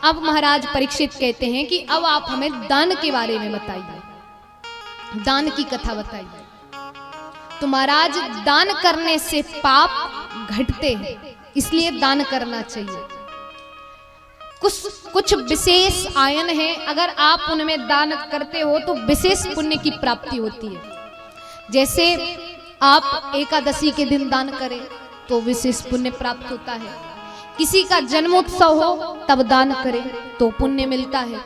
अब महाराज परीक्षित कहते हैं कि अब आप हमें दान के बारे में बताइए, दान की कथा बताइए। तो महाराज दान करने से पाप घटते हैं, इसलिए दान करना चाहिए। कुछ विशेष आयन है, अगर आप उनमें दान करते हो तो विशेष पुण्य की प्राप्ति होती है। जैसे आप एकादशी के दिन दान करें तो विशेष पुण्य प्राप्त होता है। किसी का जन्मोत्सव हो तब दान करें तो पुण्य मिलता है।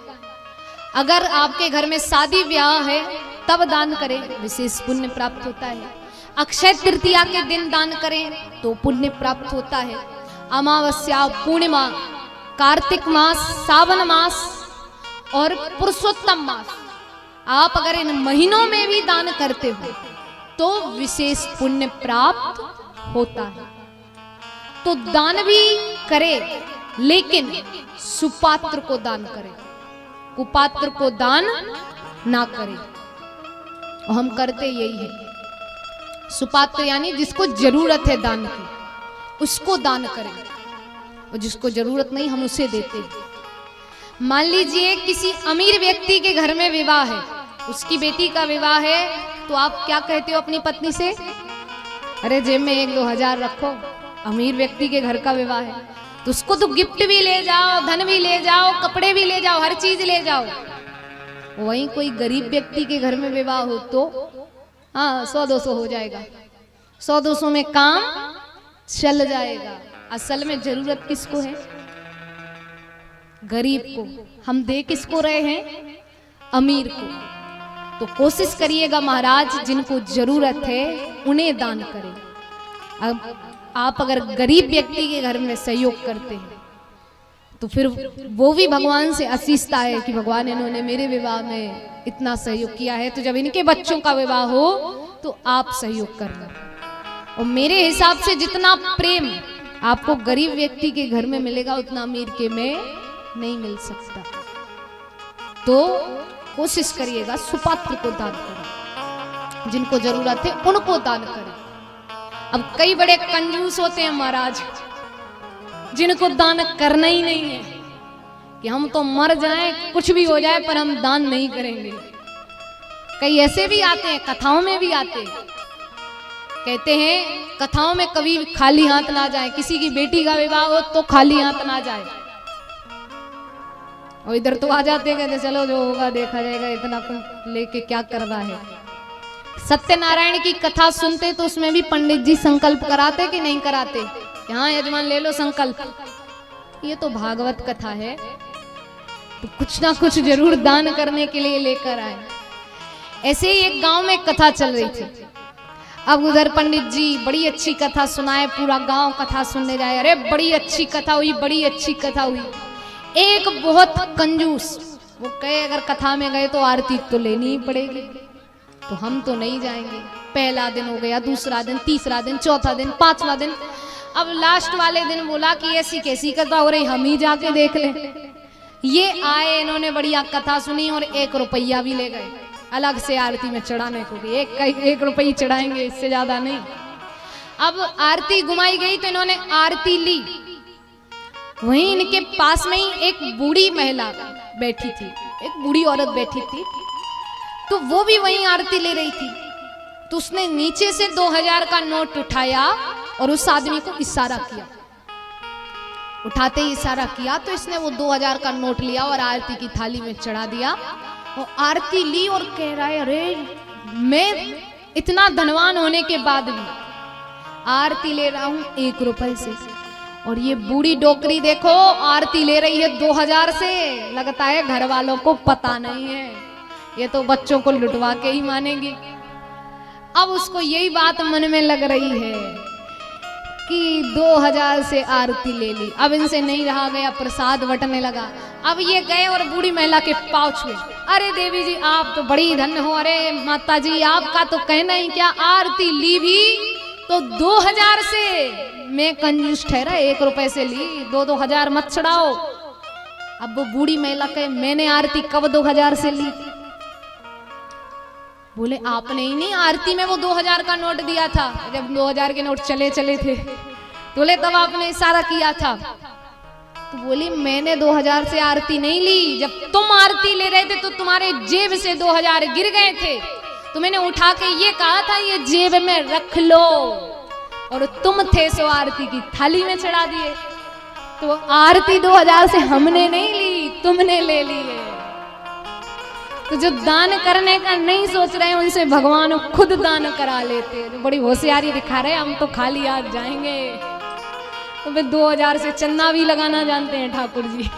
अगर आपके घर में शादी ब्याह है तब दान करें, विशेष पुण्य प्राप्त होता है। अक्षय तृतीया के दिन दान करें तो पुण्य प्राप्त होता है। अमावस्या, पूर्णिमा, कार्तिक मास, सावन मास और पुरुषोत्तम मास, आप अगर इन महीनों में भी दान करते हो तो विशेष पुण्य प्राप्त होता है। तो दान भी करें, लेकिन सुपात्र को दान करें, कुपात्र को दान ना करें। और हम करते यही है। सुपात्र यानी जिसको जरूरत है दान की, उसको दान करें, और जिसको जरूरत नहीं हम उसे देते हैं। मान लीजिए किसी अमीर व्यक्ति के घर में विवाह है, उसकी बेटी का विवाह है, तो आप क्या कहते हो अपनी पत्नी से? अरे जेब में 1-2 हजार रखो, अमीर व्यक्ति के घर का विवाह है तो उसको तो गिफ्ट भी ले जाओ, धन भी ले जाओ, कपड़े भी ले जाओ, हर चीज ले जाओ। वहीं कोई गरीब व्यक्ति के घर में विवाह हो तो हाँ 100-200 हो जाएगा, 100-200 में काम चल जाएगा। असल में जरूरत किसको है? गरीब को। हम दे किसको रहे हैं? अमीर को। तो कोशिश करिएगा महाराज जिनको जरूरत है उन्हें दान करें। अब आप अगर गरीब व्यक्ति के घर में सहयोग करते हैं तो फिर वो भी भगवान से आशीषता है कि भगवान इन्होंने मेरे विवाह में इतना सहयोग किया है, तो जब इनके बच्चों का विवाह हो तो आप सहयोग करना। और मेरे हिसाब से जितना प्रेम आपको गरीब व्यक्ति के घर में मिलेगा उतना अमीर के में नहीं मिल सकता। तो कोशिश करिएगा सुपात्र को दान करें, जिनको जरूरत है उनको दान करें। अब कई बड़े कंजूस होते हैं महाराज, जिनको दान करना ही नहीं है कि हम तो मर जाएं, कुछ भी हो जाए, पर हम दान नहीं करेंगे। कई ऐसे भी आते हैं, कथाओं में भी आते हैं, कहते हैं कथाओं में कभी खाली हाथ ना जाए, किसी की बेटी का विवाह हो तो खाली हाथ ना जाए। और इधर तो आ जाते, कहते चलो जो होगा देखा जाएगा, इतना लेके क्या करना है। सत्यनारायण की कथा सुनते तो उसमें भी पंडित जी संकल्प कराते कि नहीं कराते? हाँ यजमान ले लो संकल्प। ये तो भागवत कथा है, तो कुछ ना कुछ जरूर दान करने के लिए लेकर आए। ऐसे ही एक गांव में कथा चल रही थी। अब उधर पंडित जी बड़ी अच्छी कथा सुनाए, पूरा गांव कथा सुनने जाए। अरे बड़ी अच्छी कथा हुई, बड़ी अच्छी कथा हुई। एक बहुत कंजूस, वो कहे अगर कथा में गए तो आरती तो लेनी ही पड़ेगी, तो हम तो नहीं जाएंगे। पहला दिन हो गया, दूसरा दिन, तीसरा दिन, चौथा दिन, 5वां दिन। अब लास्ट वाले दिन बोला कि ऐसी कैसी कथा हो रही, हम ही जाके देख लें। ये आए, इन्होंने बढ़िया कथा सुनी और 1 रुपया भी ले गए अलग से आरती में चढ़ाने को। 1 रुपये चढ़ाएंगे, इससे ज्यादा नहीं। अब आरती घुमाई गई तो इन्होंने आरती ली। वहीं इनके पास में ही एक बूढ़ी महिला बैठी थी, एक बूढ़ी औरत बैठी थी, तो वो भी वहीं आरती ले रही थी। तो उसने नीचे से 2000 का नोट उठाया और उस आदमी को इशारा किया। उठाते ही इशारा किया तो इसने वो 2000 का नोट लिया और आरती की थाली में चढ़ा दिया। वो आरती ली और कह रहा है अरे मैं इतना धनवान होने के बाद भी आरती ले रहा हूं 1 रुपए से, और ये बूढ़ी डोकरी देखो आरती ले रही है 2000 से। लगता है घर वालों को पता नहीं है, ये तो बच्चों को लुटवा के ही मानेंगी। अब उसको यही बात मन में लग रही है कि 2000 से आरती ले ली, अब इनसे नहीं रहा गया, प्रसाद बटने लगा। अब ये गए और बूढ़ी महिला के पाँव छुए। अरे देवी जी आप तो बड़ी धन्य हो, अरे माता जी आपका तो कहना ही क्या, आरती ली भी तो 2000 से। मैं कंजूस ठहरा, 1 रुपए से ली, 2-2 हजार मत चढ़ाओ। अब वो बूढ़ी महिला कहे मैंने आरती कब 2000 से ली? बोले आपने ही नहीं, आरती में वो 2000 का नोट दिया था, जब 2000 के नोट चले थे, बोले तब आपने इशारा किया था। तो बोली मैंने 2000 से आरती नहीं ली, जब तुम आरती ले रहे थे तो तुम्हारे जेब से 2000 गिर गए थे, तो मैंने उठा के ये कहा था ये जेब में रख लो, और तुम थे सो आरती की थाली में चढ़ा दिए। तो आरती 2000 से हमने नहीं ली, तुमने ले ली है। तो जो दान करने का नहीं सोच रहे हैं उनसे भगवान खुद दान करा लेते हैं। बड़ी होशियारी दिखा रहे हैं, हम तो खाली हाथ जाएंगे। तो वे 2000 से चंदा भी लगाना जानते हैं ठाकुर जी।